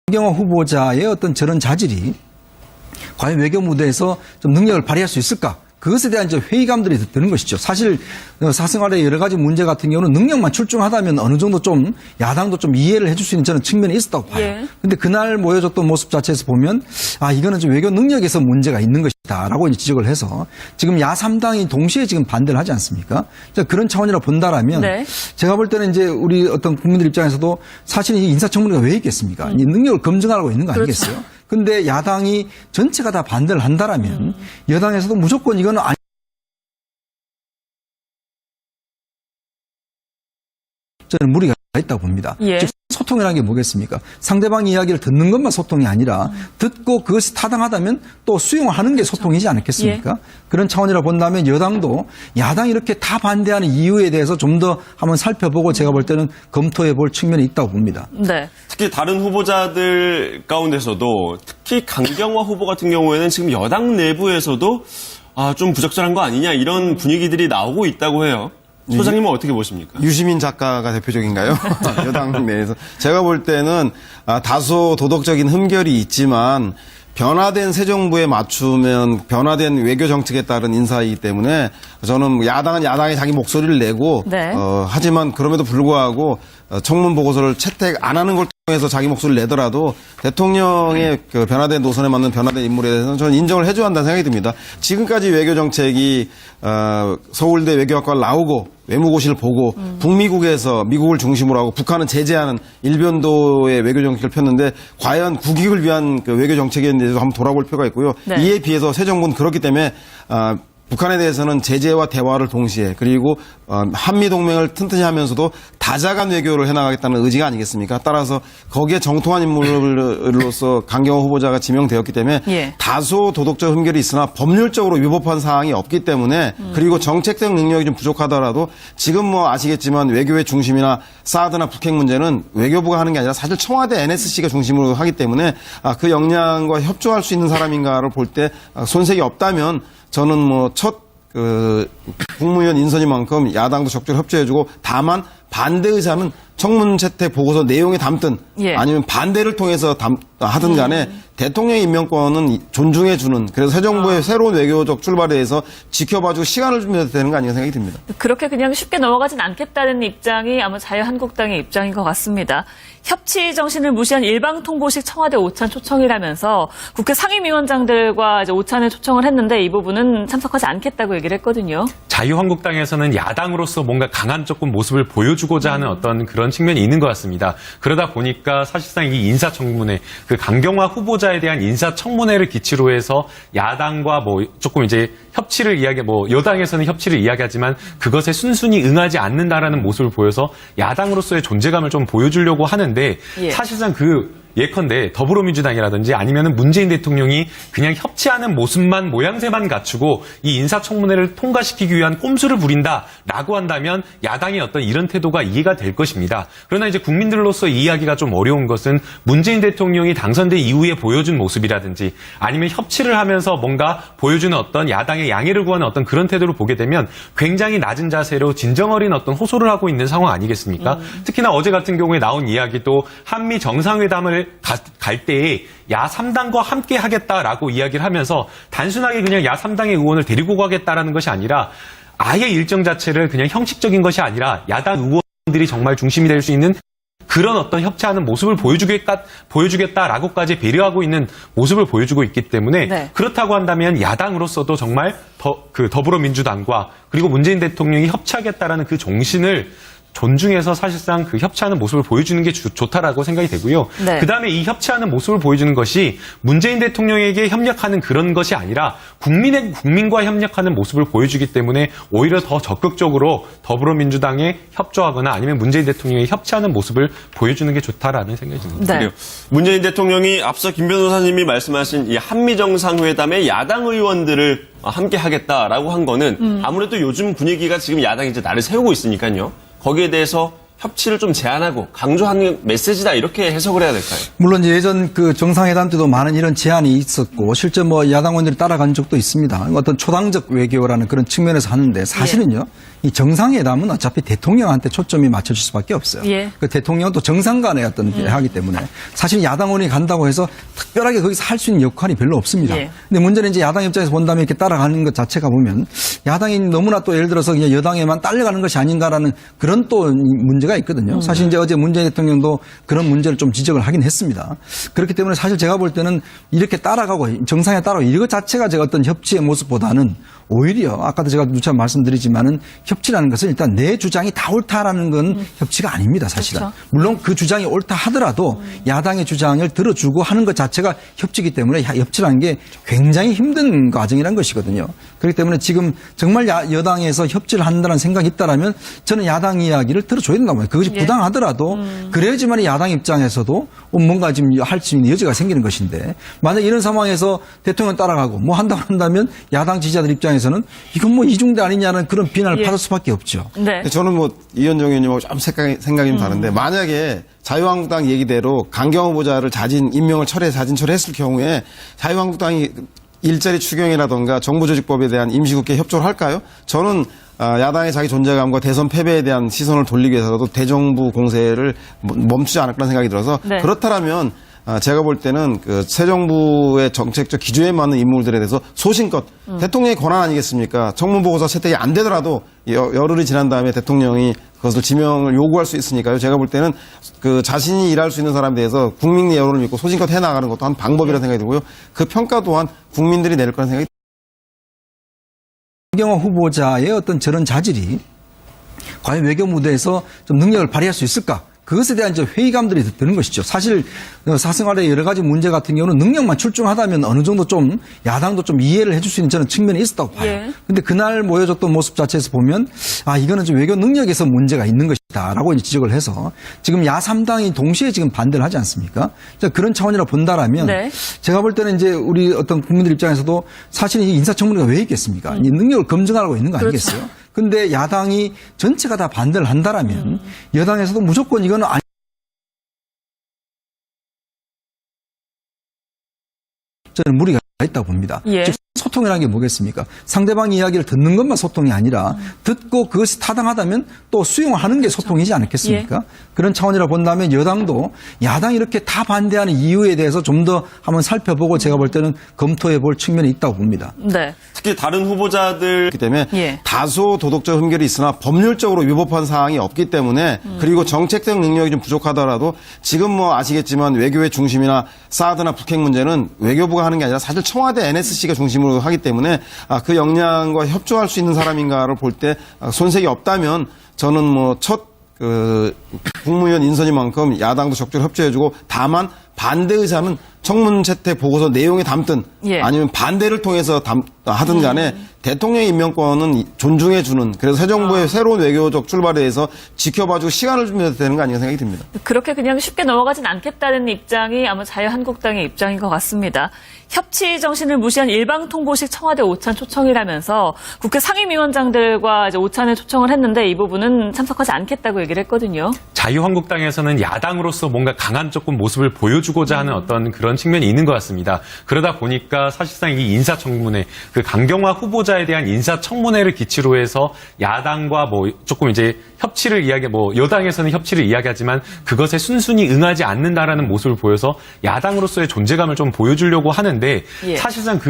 강경화 후보자의 어떤 저런 자질이 과연 외교 무대에서 좀 능력을 발휘할 수 있을까? 그것에 대한 이제 회의감들이 드는 것이죠. 사실 사생활의 여러 가지 문제 같은 경우는 능력만 출중하다면 어느 정도 좀 야당도 좀 이해를 해줄 수 있는 저는 측면이 있었다고 봐요. 그런데 그날 모여졌던 모습 자체에서 보면 이거는 좀 외교 능력에서 문제가 있는 것이다라고 이제 지적을 해서 지금 야3당이 동시에 지금 반대를 하지 않습니까? 그런 차원이라 본다라면 제가 볼 때는 이제 우리 어떤 국민들 입장에서도 사실 이 인사청문회가 왜 있겠습니까? 이 능력을 검증하고 있는 거 아니겠어요? 근데 야당이 전체가 다 반대를 한다라면 여당에서도 무조건 이거는 저는 무리가 있다고 봅니다. 즉 소통이라는 게 뭐겠습니까? 상대방 이야기를 듣는 것만 소통이 아니라 듣고 그것이 타당하다면 또 수용하는 게 소통이지 않겠습니까? 그런 차원이라 본다면 여당도 야당이 이렇게 다 반대하는 이유에 대해서 좀 더 한번 살펴보고 제가 볼 때는 검토해 볼 측면이 있다고 봅니다. 특히 다른 후보자들 가운데서도 특히 강경화 후보 같은 경우에는 지금 여당 내부에서도 좀 부적절한 거 아니냐 이런 분위기들이 나오고 있다고 해요. 소장님은 어떻게 보십니까? 유시민 작가가 대표적인가요? 여당 내에서. 제가 볼 때는 다소 도덕적인 흠결이 있지만 변화된 새 정부에 맞추면 변화된 외교 정책에 따른 인사이기 때문에 저는 야당은 야당이 자기 목소리를 내고 하지만 그럼에도 불구하고 청문 보고서를 채택 안 하는 걸 통해서 자기 목소리를 내더라도 대통령의 그 변화된 노선에 맞는 변화된 인물에 대해서는 저는 인정을 해줘야 한다는 생각이 듭니다. 지금까지 외교 정책이 서울대 외교학과를 나오고 외무고시를 보고 북미국에서 미국을 중심으로 하고 북한은 제재하는 일변도의 외교 정책을 폈는데 과연 국익을 위한 그 외교 정책이었는지도 한번 돌아볼 필요가 있고요. 이에 비해서 새 정부는 그렇기 때문에 북한에 대해서는 제재와 대화를 동시에 그리고 한미동맹을 튼튼히 하면서도 다자간 외교를 해나가겠다는 의지가 아니겠습니까? 따라서 거기에 정통한 인물로서 강경화 후보자가 지명되었기 때문에 다소 도덕적 흠결이 있으나 법률적으로 위법한 사항이 없기 때문에 그리고 정책적 능력이 좀 부족하더라도 지금 뭐 아시겠지만 외교의 중심이나 사드나 북핵 문제는 외교부가 하는 게 아니라 사실 청와대 NSC가 중심으로 하기 때문에 그 역량과 협조할 수 있는 사람인가를 볼 때 손색이 없다면 저는 뭐 첫 국무위원 인선이만큼 야당도 적극적으로 협조해주고 다만 반대 의사는 청문 채택 보고서 내용에 담든 아니면 반대를 통해서 하든 간에 대통령의 임명권은 존중해주는 그래서 새 정부의 새로운 외교적 출발에 대해서 지켜봐주고 시간을 주면 되는 거 아닌가 생각이 듭니다. 그렇게 그냥 쉽게 넘어가진 않겠다는 입장이 아마 자유한국당의 입장인 것 같습니다. 협치 정신을 무시한 일방통보식 청와대 오찬 초청이라면서 국회 상임위원장들과 이제 오찬을 초청을 했는데 이 부분은 참석하지 않겠다고 얘기를 했거든요. 자유한국당에서는 야당으로서 뭔가 강한 조금 모습을 보여주고자 하는 어떤 그런 측면이 있는 것 같습니다. 그러다 보니까 사실상 이 인사청문회, 그 강경화 후보자에 대한 인사청문회를 기치로 해서 야당과 뭐 조금 이제 협치를 여당에서는 협치를 이야기하지만 그것에 순순히 응하지 않는다라는 모습을 보여서 야당으로서의 존재감을 좀 보여주려고 하는데 사실상 예컨대 더불어민주당이라든지 아니면은 문재인 대통령이 그냥 협치하는 모습만 모양새만 갖추고 이 인사청문회를 통과시키기 위한 꼼수를 부린다라고 한다면 야당의 어떤 이런 태도가 이해가 될 것입니다. 그러나 이제 국민들로서 이해하기가 좀 어려운 것은 문재인 대통령이 당선된 이후에 보여준 모습이라든지 아니면 협치를 하면서 뭔가 보여주는 어떤 야당의 양해를 구하는 어떤 그런 태도를 보게 되면 굉장히 낮은 자세로 진정어린 어떤 호소를 하고 있는 상황 아니겠습니까? 특히나 어제 같은 경우에 나온 이야기도 한미 정상회담을 갈 때에 야3당과 함께 하겠다라고 이야기를 하면서 단순하게 그냥 야3당의 의원을 데리고 가겠다라는 것이 아니라 아예 일정 자체를 그냥 형식적인 것이 아니라 야당 의원들이 정말 중심이 될 수 있는 그런 어떤 협치하는 모습을 보여주겠다라고까지 배려하고 있는 모습을 보여주고 있기 때문에 그렇다고 한다면 야당으로서도 정말 더불어민주당과 그리고 문재인 대통령이 협치하겠다라는 그 정신을 존중해서 사실상 그 협치하는 모습을 보여주는 게 좋다라고 생각이 되고요. 그다음에 이 협치하는 모습을 보여주는 것이 문재인 대통령에게 협력하는 그런 것이 아니라 국민과 협력하는 모습을 보여주기 때문에 오히려 더 적극적으로 더불어민주당에 협조하거나 아니면 문재인 대통령에 협치하는 모습을 보여주는 게 좋다라는 생각이 듭니다. 문재인 대통령이 앞서 김 변호사님이 말씀하신 이 한미정상회담에 야당 의원들을 함께 하겠다라고 한 거는 아무래도 요즘 분위기가 지금 야당이 이제 날을 세우고 있으니까요. 거기에 대해서 협치를 좀 제안하고 강조하는 메시지다 이렇게 해석을 해야 될까요? 물론 예전 그 정상회담 때도 많은 이런 제안이 있었고 실제 뭐 야당 의원들이 따라간 적도 있습니다. 어떤 초당적 외교라는 그런 측면에서 하는데 사실은요 이 정상회담은 어차피 대통령한테 초점이 맞춰질 수밖에 없어요. 예. 그 대통령은 또 정상 간의 어떤 하기 때문에 사실 야당 의원이 간다고 해서 특별하게 거기서 할 수 있는 역할이 별로 없습니다. 예. 근데 문제는 이제 야당 입장에서 본다면 이렇게 따라가는 것 자체가 보면 야당이 너무나 또 예를 들어서 그냥 여당에만 딸려가는 것이 아닌가라는 그런 또 문제가 있거든요. 사실 이제 어제 문재인 대통령도 그런 문제를 좀 지적을 하긴 했습니다. 그렇기 때문에 사실 제가 볼 때는 이렇게 따라가고 정상에 따라가고 이것 자체가 제가 어떤 협치의 모습보다는 오히려 아까도 제가 누차 말씀드리지만은 협치라는 것은 일단 내 주장이 다 옳다라는 건 협치가 아닙니다, 사실은. 그렇죠. 물론 그 주장이 옳다 하더라도 야당의 주장을 들어주고 하는 것 자체가 협치이기 때문에 협치라는 게 굉장히 힘든 과정이라는 것이거든요. 그렇기 때문에 지금 정말 여당에서 협치를 한다는 생각이 있다라면 저는 야당 이야기를 들어줘야 된다고 봐요. 그것이 예. 부당하더라도 그래야지만 야당 입장에서도 뭔가 지금 할 수 있는 여지가 생기는 것인데 만약 이런 상황에서 대통령 따라가고 뭐 한다고 한다면 야당 지지자들 입장에서는 이건 뭐 이중대 아니냐는 그런 비난을 예. 받을 수밖에 없죠. 네. 저는 뭐 이현정 의원님하고 좀 생각이 다른데 만약에 자유한국당 얘기대로 강경 후보자를 임명을 자진 철회했을 경우에 자유한국당이 일자리 추경이라던가 정부조직법에 대한 임시국회 협조를 할까요? 저는 야당의 자기 존재감과 대선 패배에 대한 시선을 돌리기 위해서라도 대정부 공세를 멈추지 않을 거라는 생각이 들어서 네. 그렇다면 제가 볼 때는 그 새 정부의 정책적 기조에 맞는 인물들에 대해서 소신껏 대통령의 권한 아니겠습니까? 청문보고서 채택이 안 되더라도 열흘이 지난 다음에 대통령이 그것을 지명을 요구할 수 있으니까요. 제가 볼 때는 그 자신이 일할 수 있는 사람에 대해서 국민의 여론을 믿고 소신껏 해나가는 것도 한 방법이라는 생각이 들고요. 그 평가 또한 국민들이 내릴 거라는 생각이 강경화 후보자의 어떤 저런 자질이 과연 외교 무대에서 좀 능력을 발휘할 수 있을까? 그것에 대한 이제 회의감들이 드는 것이죠. 사실 사생활의 여러 가지 문제 같은 경우는 능력만 출중하다면 어느 정도 좀 야당도 좀 이해를 해줄 수 있는 저는 측면이 있었다고 봐요. 예. 근데 그날 모여졌던 모습 자체에서 보면 이거는 좀 외교 능력에서 문제가 있는 것이다라고 이제 지적을 해서 지금 야3당이 동시에 지금 반대를 하지 않습니까? 그런 차원이라 본다라면 네. 제가 볼 때는 이제 우리 어떤 국민들 입장에서도 사실 이 인사청문회가 왜 있겠습니까? 이 능력을 검증하라고 있는 거 아니겠어요? 그렇죠. 근데 야당이 전체가 다 반대를 한다라면 여당에서도 무조건 이거는 저는 무리가 있다고 봅니다. 예. 즉 소통이라는 게 뭐겠습니까? 상대방 이야기를 듣는 것만 소통이 아니라 듣고 그것이 타당하다면 또 수용하는 게 소통이지 않겠습니까? 예. 그런 차원이라 본다면 여당도 야당이 이렇게 다 반대하는 이유에 대해서 좀 더 한번 살펴보고 제가 볼 때는 검토해 볼 측면이 있다고 봅니다. 네. 특히 다른 후보자들 있기 때문에 예. 다소 도덕적 흠결이 있으나 법률적으로 위법한 사항이 없기 때문에 그리고 정책적 능력이 좀 부족하더라도 지금 뭐 아시겠지만 외교의 중심이나 사드나 북핵 문제는 외교부가 하는 게 아니라 사실 청와대 NSC가 중심으로 하기 때문에 그 역량과 협조할 수 있는 사람인가를 볼 때 손색이 없다면 저는 뭐 첫 국무위원 인선인 야당도 적극적으로 협조해주고 다만 반대 의사는 청문 채택 보고서 내용에 담든 예. 아니면 반대를 통해서 하든 간에 대통령의 임명권은 존중해주는 그래서 새 정부의 새로운 외교적 출발에 대해서 지켜봐주고 시간을 주면 되는 거 아닌가 생각이 듭니다. 그렇게 그냥 쉽게 넘어가진 않겠다는 입장이 아마 자유한국당의 입장인 것 같습니다. 협치 정신을 무시한 일방통보식 청와대 오찬 초청이라면서 국회 상임위원장들과 이제 오찬에 초청을 했는데 이 부분은 참석하지 않겠다고 얘기를 했거든요. 자유한국당에서는 야당으로서 뭔가 강한 조금 모습을 보여주고자 하는 어떤 그런 측면이 있는 것 같습니다. 그러다 보니까 사실상 이 인사청문회, 그 강경화 후보자에 대한 인사청문회를 기치로 해서 야당과 뭐 조금 이제 협치를 여당에서는 협치를 이야기하지만 그것에 순순히 응하지 않는다라는 모습을 보여서 야당으로서의 존재감을 좀 보여주려고 하는데 예. 사실상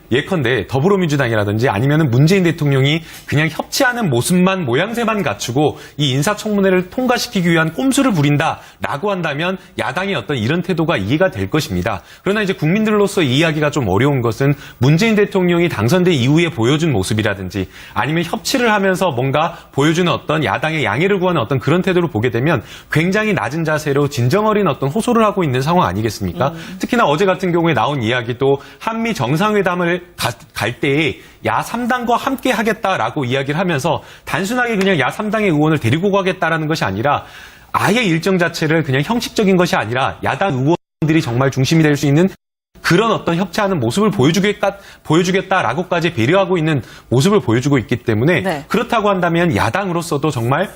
예컨대 더불어민주당이라든지 아니면은 문재인 대통령이 그냥 협치하는 모습만 모양새만 갖추고 이 인사청문회를 통과시키기 위한 꼼수를 부린다라고 한다면 야당의 어떤 이런 태도가 이해가 될 것입니다. 그러나 이제 국민들로서 이해하기가 좀 어려운 것은 문재인 대통령이 당선된 이후에 보여준 모습이라든지 아니면 협치를 하면서 뭔가 보여주는 어떤 야당의 양해를 구하는 어떤 그런 태도를 보게 되면 굉장히 낮은 자세로 진정어린 어떤 호소를 하고 있는 상황 아니겠습니까? 특히나 어제 같은 경우에 나온 이야기도 한미 정상회담을 갈 때에 야3당과 함께 하겠다라고 이야기를 하면서 단순하게 그냥 야3당의 의원을 데리고 가겠다라는 것이 아니라 아예 일정 자체를 그냥 형식적인 것이 아니라 야당 의원들이 정말 중심이 될 수 있는 그런 어떤 협치하는 모습을 보여주겠다라고까지 배려하고 있는 모습을 보여주고 있기 때문에 네. 그렇다고 한다면 야당으로서도 정말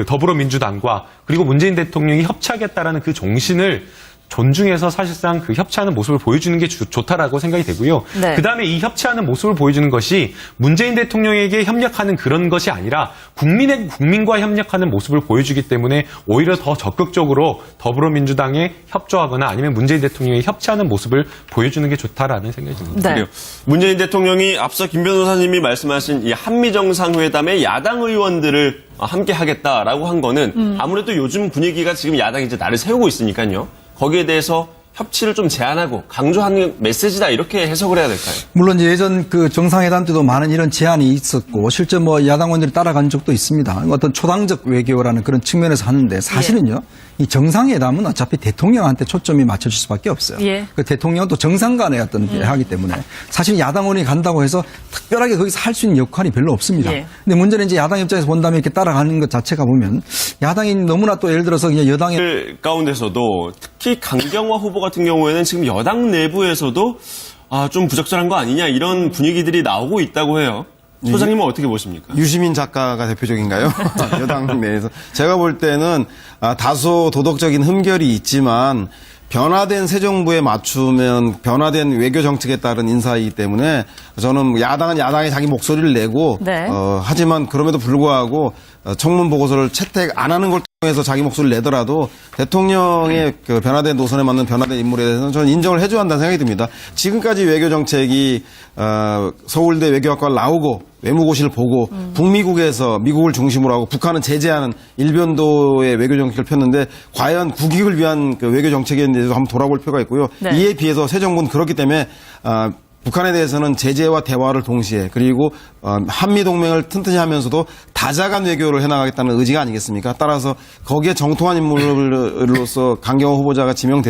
더불어민주당과 그리고 문재인 대통령이 협치하겠다라는 그 정신을 존중해서 사실상 그 협치하는 모습을 보여주는 게 좋다라고 생각이 되고요. 네. 그다음에 이 협치하는 모습을 보여주는 것이 문재인 대통령에게 협력하는 그런 것이 아니라 국민과 협력하는 모습을 보여주기 때문에 오히려 더 적극적으로 더불어민주당에 협조하거나 아니면 문재인 대통령이 협치하는 모습을 보여주는 게 좋다라는 생각이 듭니다. 네. 그래요. 문재인 대통령이 앞서 김 변호사님이 말씀하신 이 한미 정상회담에 야당 의원들을 함께 하겠다라고 한 거는 아무래도 요즘 분위기가 지금 야당이 이제 날을 세우고 있으니까요. 거기에 대해서 협치를 좀 제안하고 강조하는 메시지다 이렇게 해석을 해야 될까요? 물론 이제 예전 그 정상회담 때도 많은 이런 제안이 있었고 실제 뭐 야당 의원들이 따라간 적도 있습니다. 어떤 초당적 외교라는 그런 측면에서 하는데 사실은요. 이 정상회담은 어차피 대통령한테 초점이 맞춰질 수밖에 없어요. 예. 그 대통령은 또 정상 간의 어떤 게 하기 때문에 사실 야당 의원이 간다고 해서 특별하게 거기서 할 수 있는 역할이 별로 없습니다. 예. 근데 문제는 이제 야당 입장에서 본다면 이렇게 따라가는 것 자체가 보면 야당이 너무나 또 예를 들어서 그냥 여당의 가운데서도 특히 강경화 후보 같은 경우에는 지금 여당 내부에서도 좀 부적절한 거 아니냐 이런 분위기들이 나오고 있다고 해요. 소장님은 어떻게 보십니까? 유시민 작가가 대표적인가요? 여당 내에서. 제가 볼 때는 다소 도덕적인 흠결이 있지만 변화된 새 정부에 맞추면 변화된 외교 정책에 따른 인사이기 때문에 저는 야당은 야당의 자기 목소리를 내고 네. 하지만 그럼에도 불구하고 청문 보고서를 채택 안 하는 걸 통해서 자기 목소리를 내더라도 대통령의 그 변화된 노선에 맞는 변화된 인물에 대해서는 저는 인정을 해줘야 한다는 생각이 듭니다. 지금까지 외교 정책이 서울대 외교학과를 나오고 외무고시를 보고 북미국에서 미국을 중심으로 하고 북한은 제재하는 일변도의 외교 정책을 폈는데 과연 국익을 위한 그 외교 정책에 대해서 한번 돌아볼 필요가 있고요. 네. 이에 비해서 새 정부는 그렇기 때문에 북한에 대해서는 제재와 대화를 동시에 그리고 한미 동맹을 튼튼히 하면서도 다자간 외교를 해나가겠다는 의지가 아니겠습니까? 따라서 거기에 정통한 인물로서 강경화 후보자가 지명되었